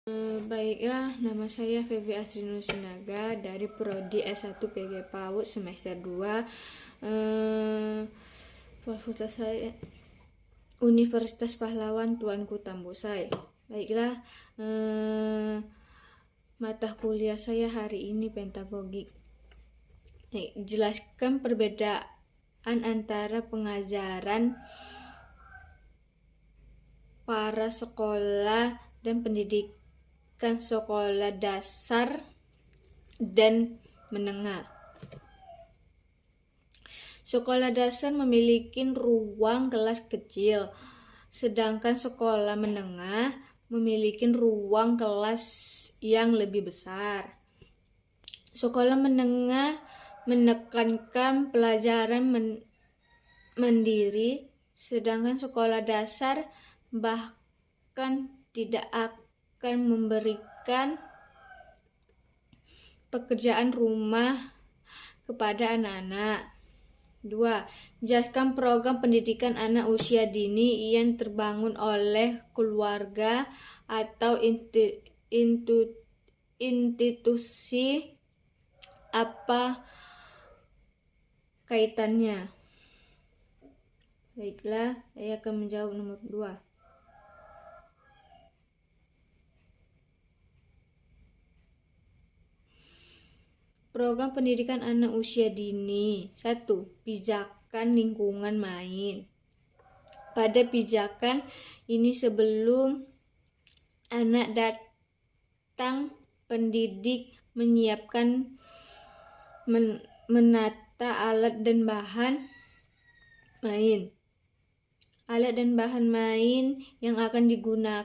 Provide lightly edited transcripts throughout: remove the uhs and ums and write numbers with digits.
Baiklah, nama saya Feby Astrino Sinaga dari Prodi S1 PG PAUD semester 2. Fakultas saya Universitas Pahlawan Tuanku Tambosai. Baiklah, mata kuliah saya hari ini pentagogik. Jelaskan perbedaan antara pengajaran para sekolah dan pendidikan sekolah dasar dan menengah. Sekolah dasar memiliki ruang kelas kecil, sedangkan sekolah menengah memiliki ruang kelas yang lebih besar. Sekolah menengah menekankan pelajaran mandiri, sedangkan sekolah dasar bahkan tidak akan memberikan pekerjaan rumah kepada anak-anak. 2. Jelaskan program pendidikan anak usia dini yang terbangun oleh keluarga atau institusi apa kaitannya. Baiklah, saya akan menjawab nomor 2. Program pendidikan anak usia dini. 1. Pijakan lingkungan main. Pada pijakan ini sebelum anak datang, pendidik menyiapkan menata alat dan bahan main. Alat dan bahan main yang akan digunakan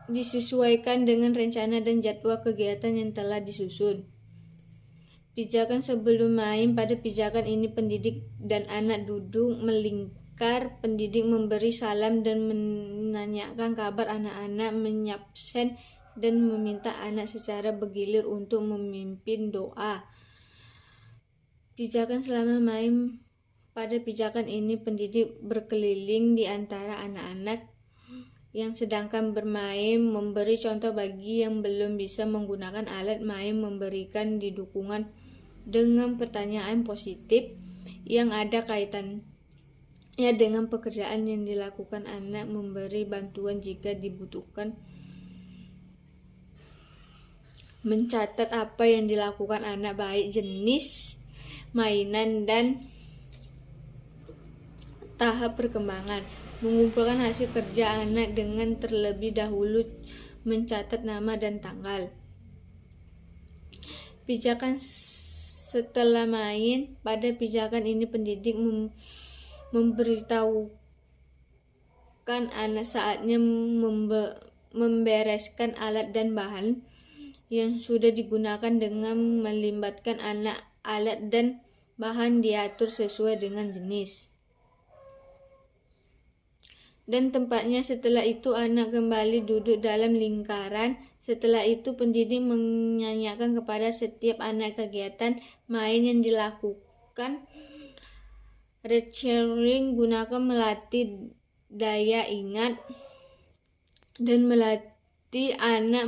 disesuaikan dengan rencana dan jadwal kegiatan yang telah disusun. Pijakan sebelum main. Pada pijakan ini pendidik dan anak duduk melingkar. Pendidik memberi salam dan menanyakan kabar anak-anak, menyabsen dan meminta anak secara bergilir untuk memimpin doa. Pijakan selama main. Pada pijakan ini pendidik berkeliling di antara anak-anak yang sedangkan bermain, memberi contoh bagi yang belum bisa menggunakan alat main, memberikan dukungan dengan pertanyaan positif yang ada kaitannya dengan pekerjaan yang dilakukan anak, memberi bantuan jika dibutuhkan, mencatat apa yang dilakukan anak, baik jenis mainan dan tahap perkembangan, mengumpulkan hasil kerja anak dengan terlebih dahulu mencatat nama dan tanggal. Pijakan setelah main. Pada pijakan ini pendidik memberitahukan anak saatnya membereskan alat dan bahan yang sudah digunakan dengan melibatkan anak. Alat dan bahan diatur sesuai dengan jenis dan tempatnya. Setelah itu anak kembali duduk dalam lingkaran. Setelah itu pendidik menanyakan kepada setiap anak kegiatan main yang dilakukan. Recalling gunakan melatih daya ingat dan melatih anak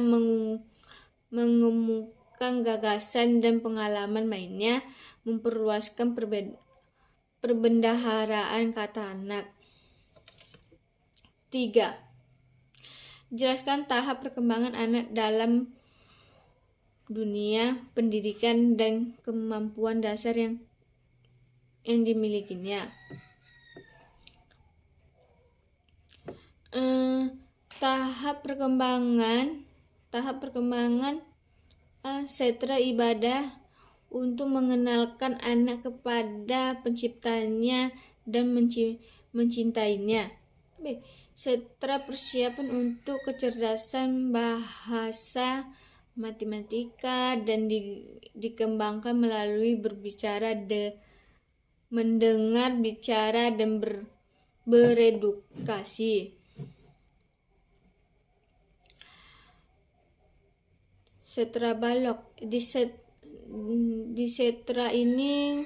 mengemukakan gagasan dan pengalaman mainnya, memperluaskan perbendaharaan kata anak. 3. Jelaskan tahap perkembangan anak dalam dunia pendidikan dan kemampuan dasar yang dimilikinya. Tahap perkembangan setra ibadah untuk mengenalkan anak kepada penciptanya dan mencintainya. B. Setra persiapan untuk kecerdasan bahasa, matematika dan dikembangkan melalui berbicara, mendengar, bicara dan beredukasi. Setra balok. Di setra ini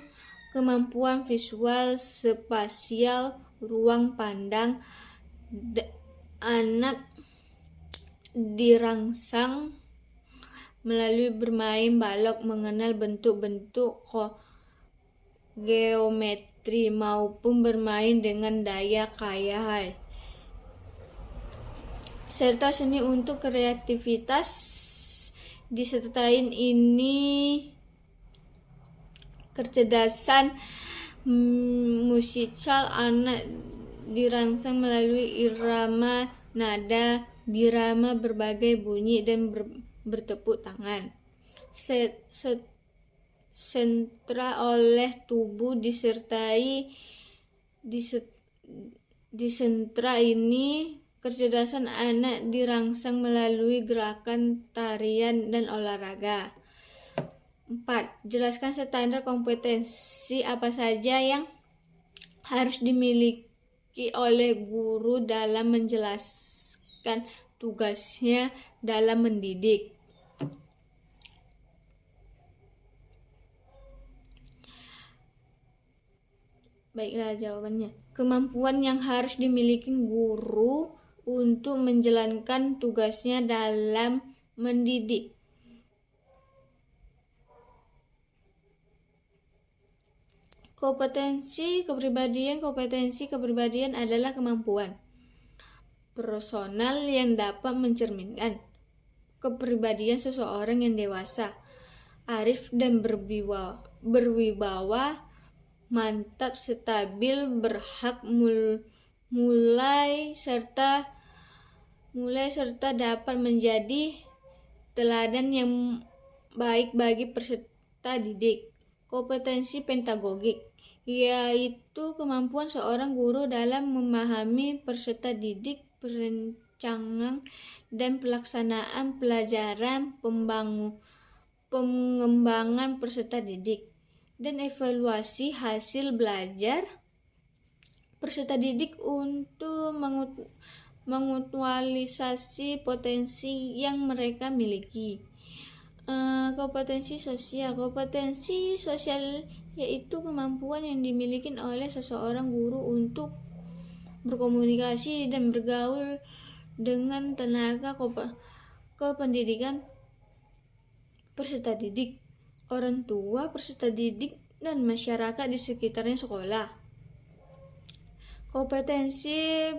kemampuan visual, spasial, ruang pandang anak dirangsang melalui bermain balok, mengenal bentuk-bentuk geometri maupun bermain dengan daya khayal, serta seni untuk kreativitas. Disertai ini kecerdasan musikal anak dirangsang melalui irama, nada, birama, berbagai bunyi, dan bertepuk tangan. Sentra oleh tubuh di sentra ini kecerdasan anak dirangsang melalui gerakan, tarian, dan olahraga. 4. Jelaskan standar kompetensi apa saja yang harus dimiliki oleh guru dalam menjelaskan tugasnya dalam mendidik. Baiklah jawabannya. Kemampuan yang harus dimiliki guru untuk menjalankan tugasnya dalam mendidik. Kompetensi kepribadian adalah kemampuan personal yang dapat mencerminkan kepribadian seseorang yang dewasa, arif dan berwibawa, mantap, stabil, berhak mulai serta dapat menjadi teladan yang baik bagi peserta didik. Kompetensi pedagogik yaitu kemampuan seorang guru dalam memahami peserta didik, perencanaan dan pelaksanaan pelajaran, pengembangan peserta didik, dan evaluasi hasil belajar peserta didik untuk mengaktualisasi potensi yang mereka miliki. Kompetensi sosial yaitu kemampuan yang dimiliki oleh seseorang guru untuk berkomunikasi dan bergaul dengan tenaga kependidikan peserta didik, orang tua peserta didik, dan masyarakat di sekitarnya sekolah. Kompetensi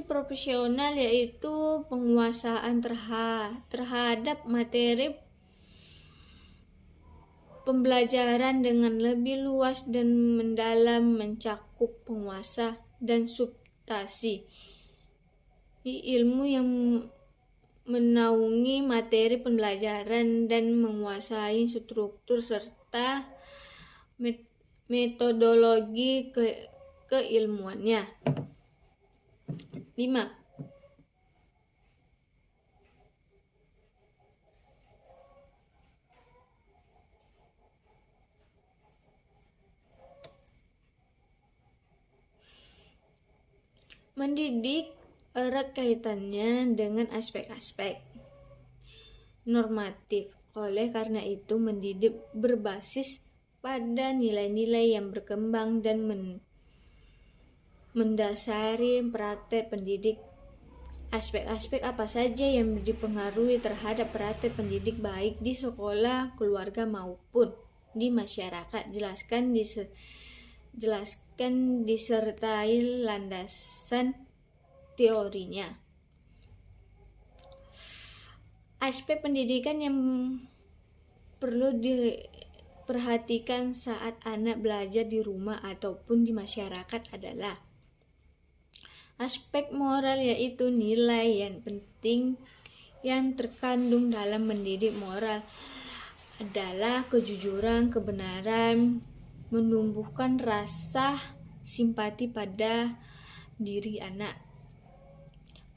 profesional yaitu penguasaan terhadap materi pembelajaran dengan lebih luas dan mendalam, mencakup penguasa dan substansi ilmu yang menaungi materi pembelajaran dan menguasai struktur serta metodologi keilmuannya. 5. Mendidik erat kaitannya dengan aspek-aspek normatif. Oleh karena itu, mendidik berbasis pada nilai-nilai yang berkembang dan mendasari praktek pendidik. Aspek-aspek apa saja yang dipengaruhi terhadap praktek pendidik baik di sekolah, keluarga maupun di masyarakat? Jelaskan disertai landasan teorinya. Aspek pendidikan yang perlu diperhatikan saat anak belajar di rumah ataupun di masyarakat adalah aspek moral, yaitu nilai yang penting yang terkandung dalam mendidik. Moral adalah kejujuran, kebenaran, menumbuhkan rasa simpati pada diri anak.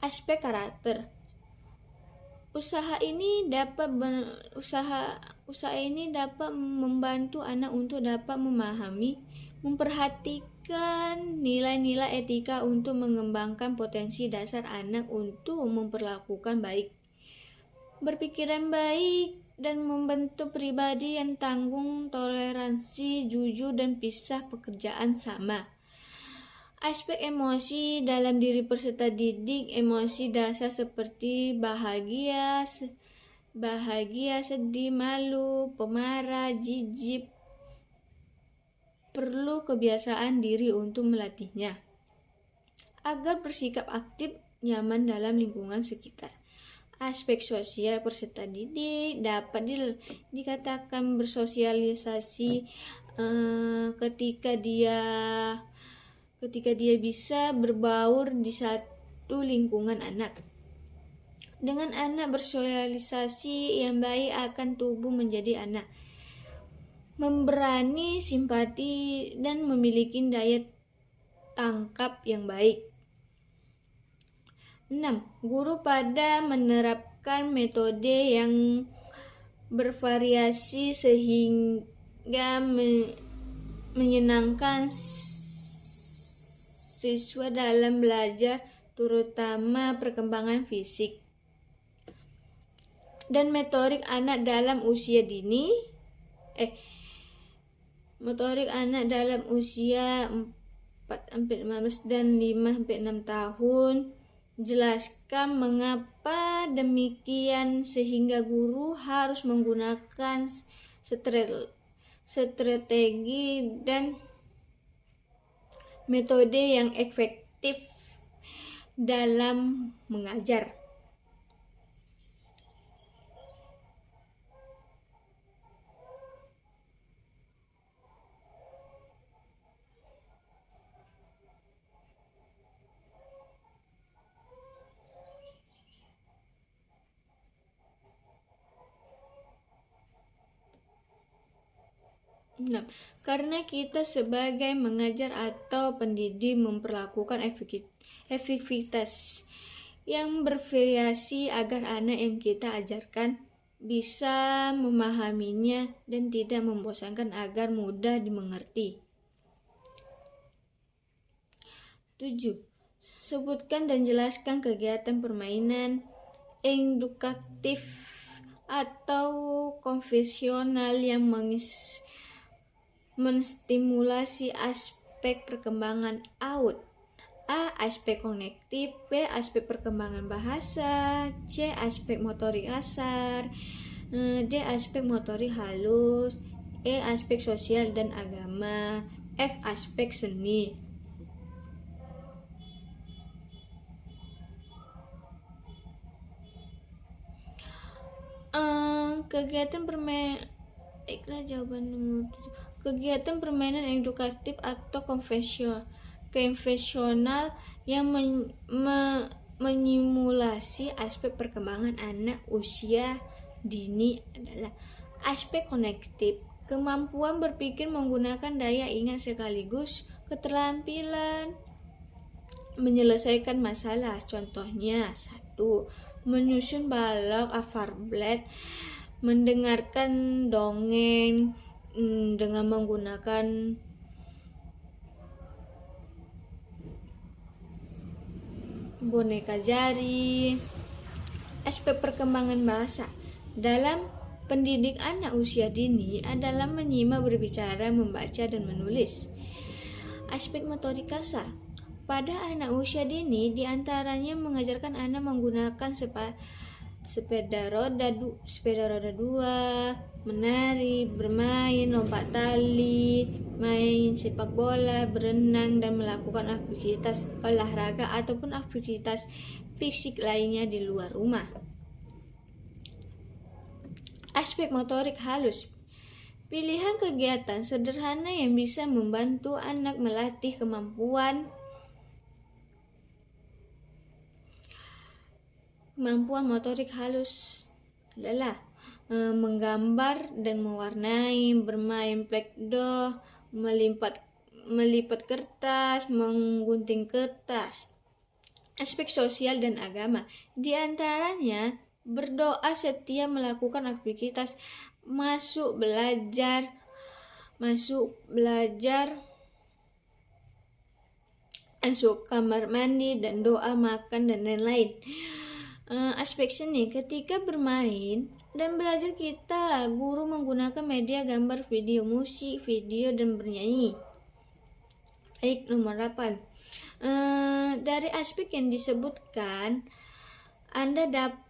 Aspek karakter. Usaha ini dapat membantu anak untuk dapat memahami, memperhatikan nilai-nilai etika untuk mengembangkan potensi dasar anak untuk memperlakukan baik berpikiran baik, dan membentuk pribadi yang tanggung, toleransi, jujur, dan pisah pekerjaan sama. Aspek emosi dalam diri peserta didik, emosi dasar seperti bahagia, sedih, malu, pemarah, jijik, perlu kebiasaan diri untuk melatihnya agar bersikap aktif, nyaman dalam lingkungan sekitar. Aspek sosial peserta didik dapat dikatakan bersosialisasi ketika dia bisa berbaur di satu lingkungan anak. Dengan anak bersosialisasi yang baik akan tumbuh menjadi anak memberani, simpati, dan memiliki daya tangkap yang baik. 6. Guru pada menerapkan metode yang bervariasi sehingga menyenangkan siswa dalam belajar, terutama perkembangan fisik dan motorik anak dalam usia dini. Motorik anak dalam usia 4-15 dan 5-6 tahun. Jelaskan mengapa demikian sehingga guru harus menggunakan strategi dan metode yang efektif dalam mengajar. Nah, karena kita sebagai mengajar atau pendidik memperlakukan efektivitas yang bervariasi agar anak yang kita ajarkan bisa memahaminya dan tidak membosankan agar mudah dimengerti. 7. Sebutkan dan jelaskan kegiatan permainan edukatif atau konvensional yang menstimulasi aspek perkembangan AUD. A. Aspek kognitif. B. Aspek perkembangan bahasa. C. Aspek motorik kasar. D. Aspek motorik halus. E. Aspek sosial dan agama. F. Aspek seni. Kegiatan permainan jawaban nomor 7. Kegiatan permainan edukatif atau konvensional yang menyimulasi aspek perkembangan anak usia dini adalah aspek kognitif, kemampuan berpikir menggunakan daya ingat sekaligus keterampilan menyelesaikan masalah. Contohnya 1. Menyusun balok alfabet, mendengarkan dongeng dengan menggunakan boneka jari. Aspek perkembangan bahasa dalam pendidik anak usia dini adalah menyimak, berbicara, membaca, dan menulis. Aspek motorik kasar pada anak usia dini diantaranya mengajarkan anak menggunakan sepeda roda 2, menari, bermain, lompat tali, main sepak bola, berenang, dan melakukan aktivitas olahraga ataupun aktivitas fisik lainnya di luar rumah. Aspek motorik halus, pilihan kegiatan sederhana yang bisa membantu anak melatih kemampuan motorik halus adalah menggambar dan mewarnai, bermain plek-doh, melipat kertas, menggunting kertas. Aspek sosial dan agama diantaranya berdoa setiap melakukan aktivitas, masuk belajar, masuk kamar mandi, dan doa, makan, dan lain-lain. aspek seni ketika bermain dan belajar kita guru menggunakan media gambar, video, musik, video, dan bernyanyi. Baik, nomor 8. Dari aspek yang disebutkan, Anda dapat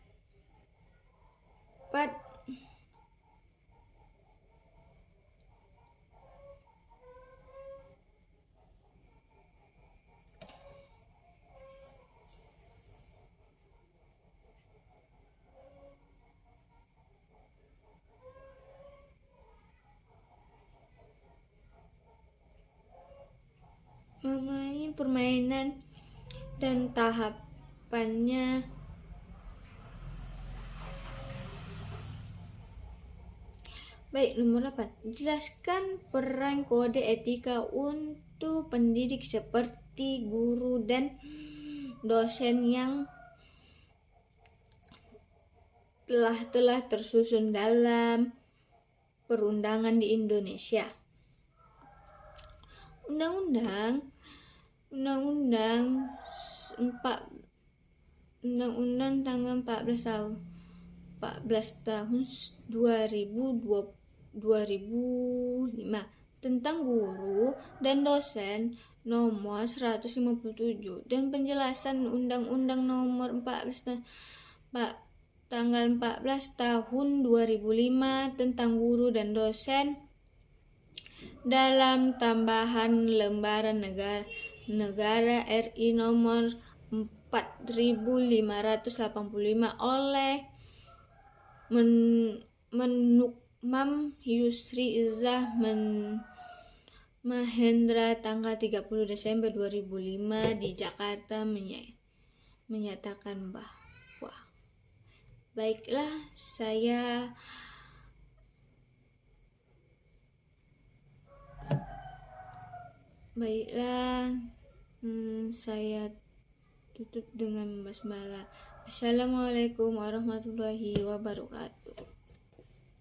bermain permainan dan tahapannya. Baik, nomor 8. Jelaskan peran kode etika untuk pendidik seperti guru dan dosen yang telah tersusun dalam perundangan di Indonesia. Undang-Undang tanggal 14 tahun 2005 tentang guru dan dosen nomor 157 dan penjelasan Undang-Undang nomor 14 tanggal 14 tahun 2005 tentang guru dan dosen dalam tambahan lembaran negara RI nomor 4585 oleh Menukmam Yusri Izzah Mahendra tanggal 30 Desember 2005 di Jakarta menyatakan bahwa baiklah saya tutup dengan basmalah. Assalamualaikum warahmatullahi wabarakatuh.